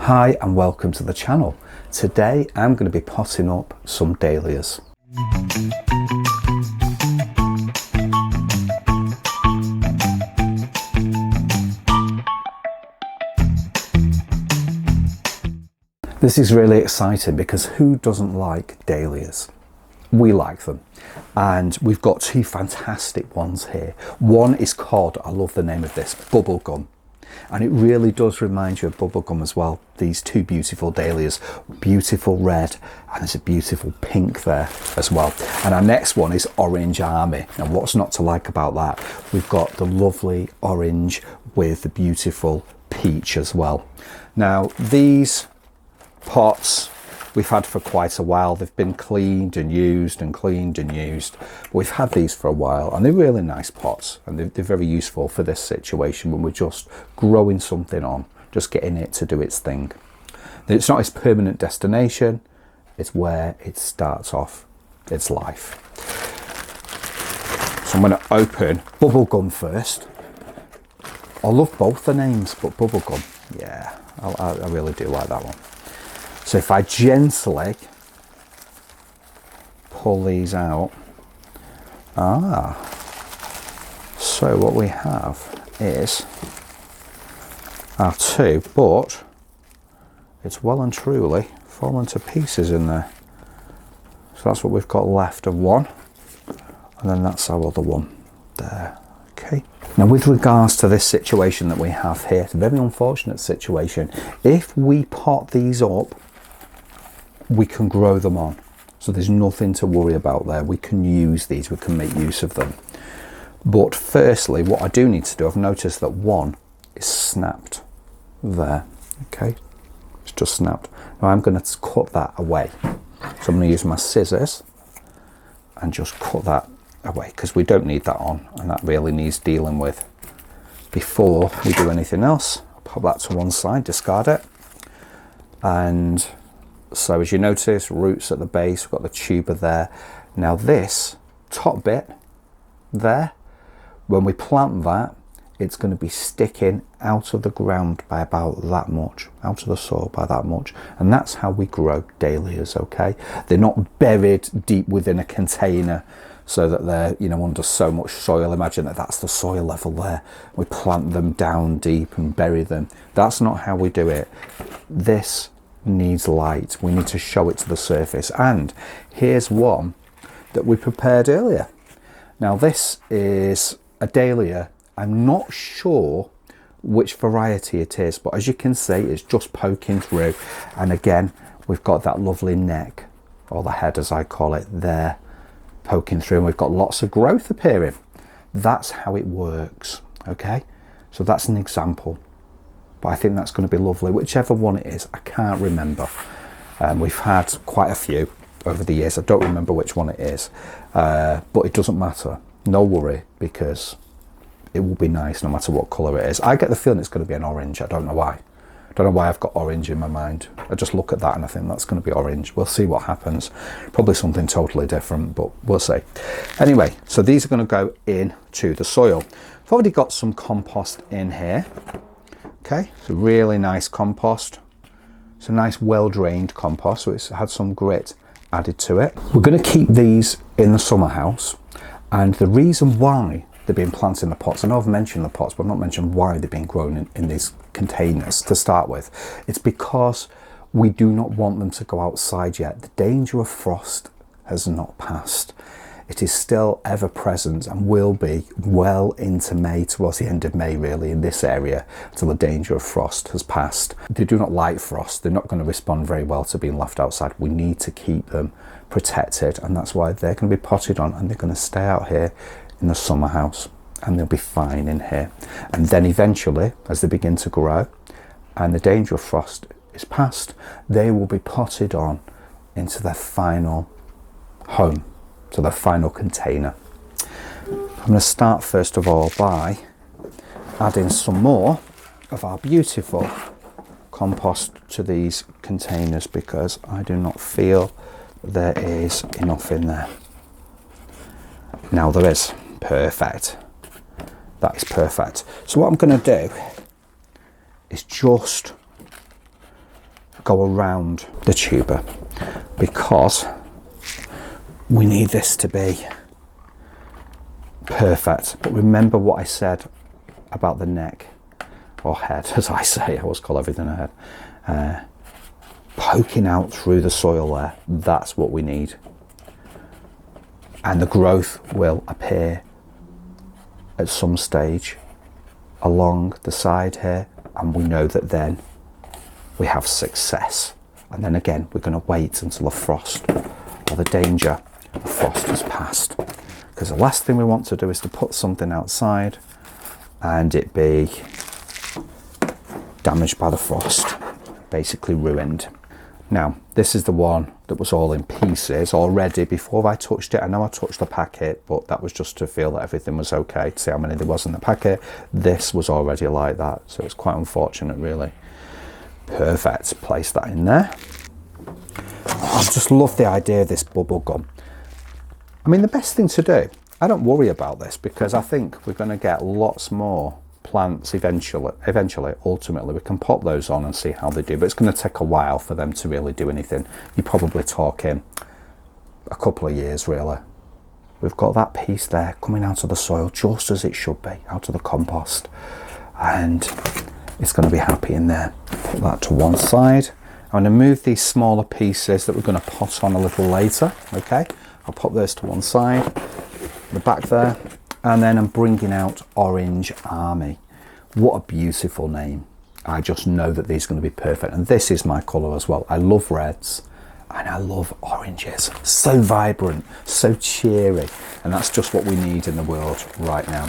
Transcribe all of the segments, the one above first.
Hi and welcome to the channel. Today I'm going to be potting up some dahlias. This is really exciting because who doesn't like dahlias? We like them, and we've got two fantastic ones here. One is called, I love the name of this, Bubble Gum. And it really does remind you of bubblegum as well. These two beautiful dahlias, beautiful red, and there's a beautiful pink there as well. And our next one is Orange Army. And what's not to like about that? We've got the lovely orange with the beautiful peach as well. Now, these pots we've had for quite a while. They've been cleaned and used and cleaned and used. We've had these for a while, and they're really nice pots, and they're very useful for this situation when we're just growing something on, just getting it to do its thing. It's not its permanent destination, it's where it starts off its life. So I'm going to open Bubblegum first. I love both the names, but Bubblegum, yeah, I really do like that one. So if I gently pull these out, so what we have is our two, but it's well and truly fallen to pieces in there. So that's what we've got left of one, and then that's our other one there. Okay. Now with regards to this situation that we have here, it's a very unfortunate situation. If we pot these up, we can grow them on, so there's nothing to worry about there. We can use these, we can make use of them. But firstly, what I do need to do, I've noticed that one is snapped there. Okay, it's just snapped. Now I'm going to cut that away, so I'm going to use my scissors and just cut that away, because we don't need that on, and that really needs dealing with before we do anything else. I'll pop that to one side, discard it. And so as you notice, roots at the base, we've got the tuber there. Now this top bit there, when we plant that, it's going to be sticking out of the ground by about that much, out of the soil by that much. And that's how we grow dahlias, okay? They're not buried deep within a container so that they're, you know, under so much soil. Imagine that that's the soil level there. We plant them down deep and bury them. That's not how we do it. This needs light. We need to show it to the surface. And here's one that we prepared earlier. Now this is a dahlia. I'm not sure which variety it is, but as you can see, it's just poking through. And again, we've got that lovely neck, or the head as I call it, there poking through, and we've got lots of growth appearing. That's how it works. Okay, so that's an example. But I think that's going to be lovely, whichever one it is. I can't remember. We've had quite a few over the years. I don't remember which one it is, but it doesn't matter. No worry, because it will be nice no matter what colour it is. I get the feeling it's going to be an orange. I don't know why. I don't know why I've got orange in my mind. I just look at that and I think that's going to be orange. We'll see what happens. Probably something totally different, but we'll see. Anyway, so these are going to go into the soil. I've already got some compost in here. Okay, it's a really nice compost. It's a nice well-drained compost, so it's had some grit added to it. We're going to keep these in the summer house, and the reason why they're being planted in the pots, I know I've mentioned the pots, but I've not mentioned why they're being grown in these containers to start with. It's because we do not want them to go outside yet. The danger of frost has not passed. It is still ever present and will be well into May, towards the end of May really, in this area, until the danger of frost has passed. They do not like frost. They're not going to respond very well to being left outside. We need to keep them protected, and that's why they're going to be potted on, and they're going to stay out here in the summer house, and they'll be fine in here. And then eventually, as they begin to grow and the danger of frost is past, they will be potted on into their final home, to the final container. I'm going to start first of all by adding some more of our beautiful compost to these containers, because I do not feel there is enough in there. Now there is. Perfect. That is perfect. So what I'm going to do is just go around the tuber because we need this to be perfect. But remember what I said about the neck or head, as I say, I always call everything a head, poking out through the soil there. That's what we need, and the growth will appear at some stage along the side here, and we know that then we have success. And then again, we're going to wait until the frost or the danger of frost has passed, because the last thing we want to do is to put something outside and it be damaged by the frost, basically ruined. Now, this is the one that was all in pieces already before I touched it. I know I touched the packet, but that was just to feel that everything was okay, to see how many there was in the packet. This was already like that, so it's quite unfortunate, really. Perfect, place that in there. I just love the idea of this bubble gum. I mean, the best thing to do, I don't worry about this because I think we're going to get lots more plants eventually. Ultimately, we can pop those on and see how they do, but it's going to take a while for them to really do anything. You're probably talking a couple of years, really. We've got that piece there coming out of the soil just as it should be, out of the compost, and it's going to be happy in there. Put that to one side. I'm going to move these smaller pieces that we're going to pot on a little later. Okay, I'll pop those to one side, the back there, and then I'm bringing out Orange Army. What a beautiful name. I just know that these are going to be perfect, and this is my colour as well. I love reds and I love oranges. So vibrant, so cheery, and that's just what we need in the world right now.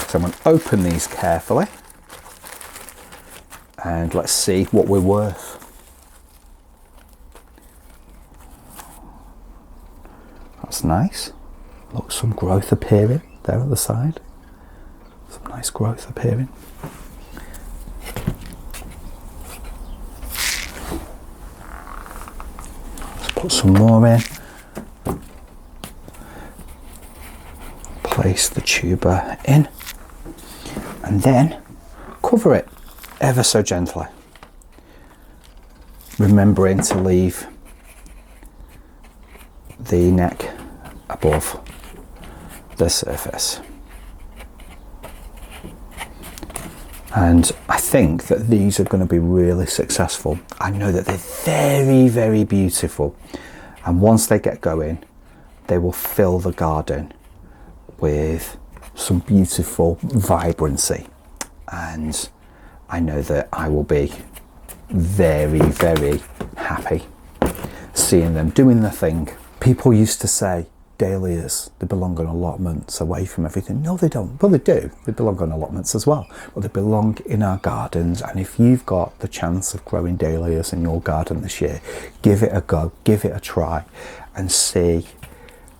So I'm going to open these carefully and let's see what we're worth. That's nice. Look, some growth appearing there at the side. Some nice growth appearing. Let's put some more in. Place the tuber in. And then cover it ever so gently. Remembering to leave the neck above the surface. And I think that these are going to be really successful. I know that they're very, very beautiful, and once they get going, they will fill the garden with some beautiful vibrancy, and I know that I will be very, very happy seeing them doing the thing. People used to say dahlias, they belong on allotments away from everything. No, they don't. Well, they do. They belong on allotments as well. But they belong in our gardens. And if you've got the chance of growing dahlias in your garden this year, give it a go, give it a try, and see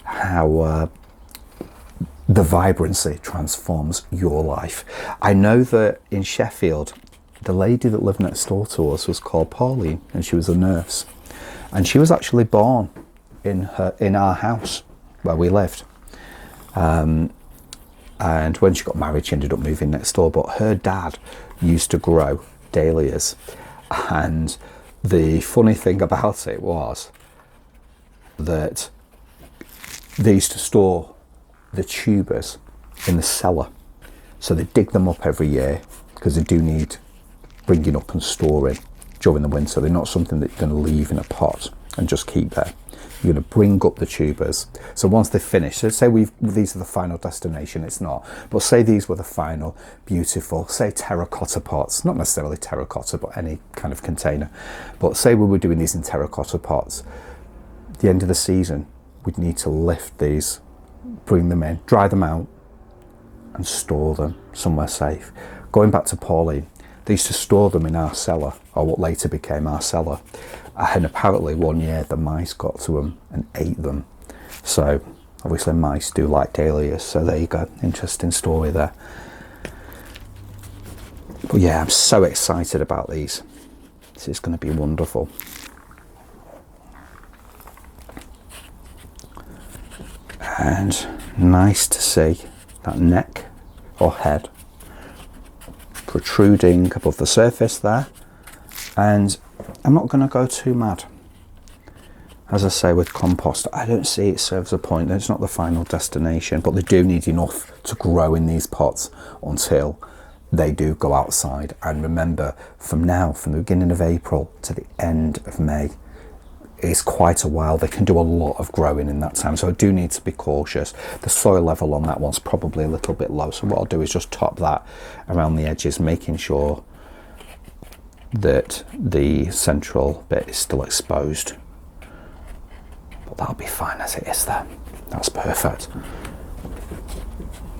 how the vibrancy transforms your life. I know that in Sheffield, the lady that lived next door to us was called Pauline, and she was a nurse. And she was actually born in our house where we lived, and when she got married she ended up moving next door, but her dad used to grow dahlias, and the funny thing about it was that they used to store the tubers in the cellar, so they dig them up every year because they do need bringing up and storing during the winter. They're not something that you're going to leave in a pot and just keep there. You're going to bring up the tubers. So once they're finished, so say these are the final destination, it's not, but say these were the final beautiful, say terracotta pots, not necessarily terracotta, but any kind of container. But say we were doing these in terracotta pots, at the end of the season, we'd need to lift these, bring them in, dry them out, and store them somewhere safe. Going back to Pauline, they used to store them in our cellar, or what later became our cellar. And apparently one year the mice got to them and ate them. So obviously mice do like dahlias, so there you go, interesting story there. But yeah, I'm so excited about these. This is going to be wonderful. And nice to see that neck or head protruding above the surface there. And I'm not going to go too mad. As I say with compost, I don't see it serves a point. It's not the final destination, but they do need enough to grow in these pots until they do go outside. And remember, from now, from the beginning of April to the end of May, it's quite a while. They can do a lot of growing in that time, so I do need to be cautious. The soil level on that one's probably a little bit low, so what I'll do is just top that around the edges, making sure that the central bit is still exposed. But that'll be fine as it is there. That's perfect.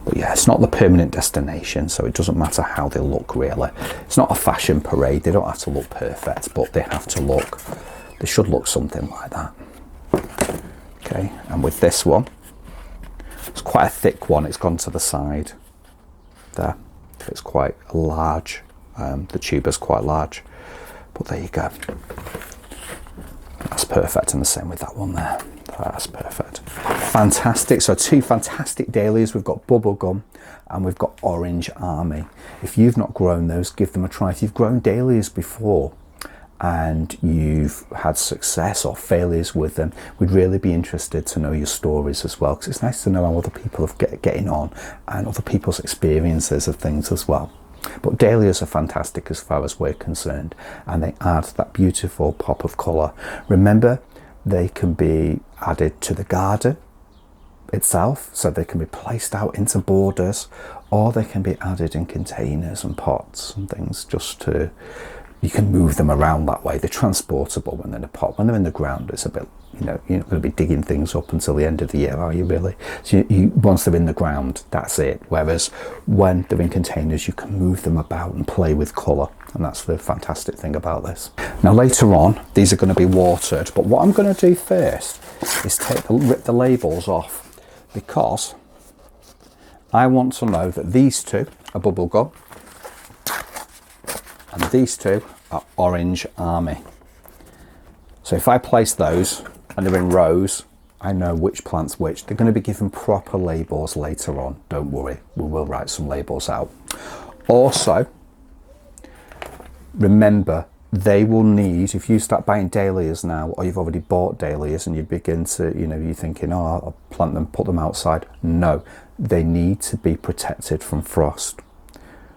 But yeah, it's not the permanent destination, so it doesn't matter how they look really. It's not a fashion parade. They don't have to look perfect, but they have to look, they should look something like that. Okay, and with this one, it's quite a thick one. It's gone to the side there. It's quite large. The tuber's quite large, but there you go. That's perfect, and the same with that one there. That's perfect. Fantastic. So two fantastic dahlias. We've got Bubble Gum and we've got Orange Army. If you've not grown those, give them a try. If you've grown dahlias before and you've had success or failures with them, we'd really be interested to know your stories as well, because it's nice to know how other people are getting on and other people's experiences of things as well. But dahlias are fantastic as far as we're concerned, and they add that beautiful pop of colour. Remember, they can be added to the garden itself, so they can be placed out into borders, or they can be added in containers and pots and things, just to, you can move them around that way. They're transportable when they're in a pot. When they're in the ground, it's a bit, you know, you're not going to be digging things up until the end of the year, are you really? So once they're in the ground, that's it. Whereas when they're in containers, you can move them about and play with colour. And that's the fantastic thing about this. Now later on, these are going to be watered. But what I'm going to do first is rip the labels off, because I want to know that these two are Bubble Gum and these two are Orange Army. So if I place those and they're in rows, I know which plant's which. They're going to be given proper labels later on. Don't worry, we will write some labels out. Also, remember, they will need, if you start buying dahlias now, or you've already bought dahlias and you begin to, you know, you're thinking, oh, I'll plant them, put them outside. No, they need to be protected from frost.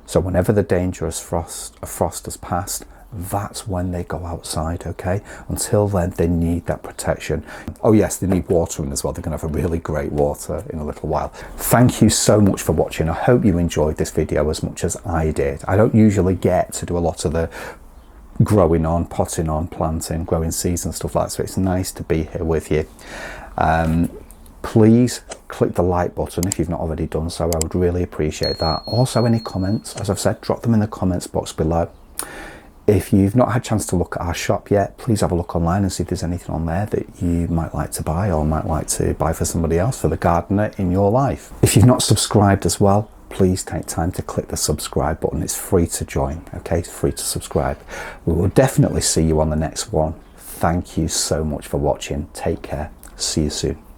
So whenever the dangerous frost has passed, that's when they go outside, okay? Until then, they need that protection. Oh yes, they need watering as well. They're going to have a really great water in a little while. Thank you so much for watching. I hope you enjoyed this video as much as I did. I don't usually get to do a lot of the growing on, potting on, planting, growing seeds and stuff like that, so it's nice to be here with you. Please click the like button if you've not already done so. I would really appreciate that. Also, any comments, as I've said, drop them in the comments box below. If you've not had a chance to look at our shop yet, please have a look online and see if there's anything on there that you might like to buy, or might like to buy for somebody else, for the gardener in your life. If you've not subscribed as well, please take time to click the subscribe button. It's free to join, okay? It's free to subscribe. We will definitely see you on the next one. Thank you so much for watching. Take care. See you soon.